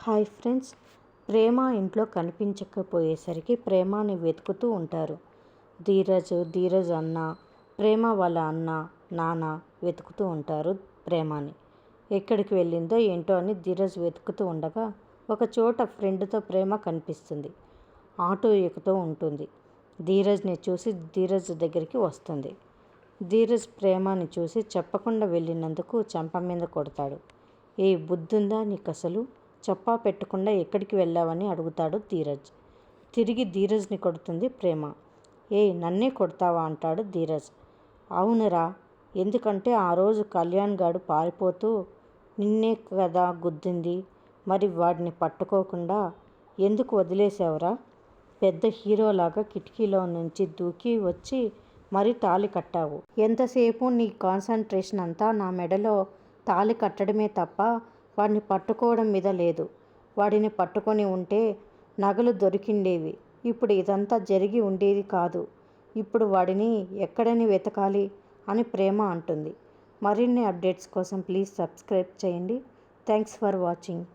Hi friends, ప్రేమ ఇంట్లో కనిపించకపోయేసరికి ప్రేమని వెతుకుతూ ఉంటారు. ధీరజ్ అన్న, ప్రేమ వాళ్ళ అన్న, నాన్న వెతుకుతూ ఉంటారు ప్రేమని. ఎక్కడికి వెళ్ళిందో ఏంటో అని ధీరజ్ వెతుకుతూ ఉండగా ఒక చోట ఫ్రెండ్తో ప్రేమ కనిపిస్తుంది. ఆటో ఎక్కుతూ ఉంటుంది. ధీరజ్ని చూసి ధీరజ్ దగ్గరికి వస్తుంది. ధీరజ్ ప్రేమని చూసి చెప్పకుండా వెళ్ళినందుకు చెంప మీద కొడతాడు. ఏ బుద్ధుందా నీకు అసలు? చెప్పా పెట్టకుండా ఎక్కడికి వెళ్ళావని అడుగుతాడు ధీరజ్. తిరిగి ధీరజ్ని కొడుతుంది ప్రేమ. నన్నే కొడతావా అంటాడు ధీరజ్. అవునురా, ఎందుకంటే ఆ రోజు కళ్యాణ్ గాడు పారిపోతూ నిన్నే కదా గుద్దింది, మరి వాడిని పట్టుకోకుండా ఎందుకు వదిలేసావురా? పెద్ద హీరోలాగా కిటికీలో నుంచి దూకి వచ్చి మరీ తాళి కట్టావు. ఎంతసేపు నీ కాన్సన్ట్రేషన్ అంతా నా మెడలో తాళి కట్టడమే తప్ప వాడిని పట్టుకోవడం మీద లేదు. వాడిని పట్టుకొని ఉంటే నగలు దొరికిండేవి. ఇప్పుడు ఇదంతా జరిగి ఉండేది కాదు. ఇప్పుడు వాడిని ఎక్కడని వెతకాలి అని ప్రేమ అంటుంది. మరిన్ని అప్డేట్స్ కోసం ప్లీజ్ సబ్స్క్రైబ్ చేయండి. Thanks for watching.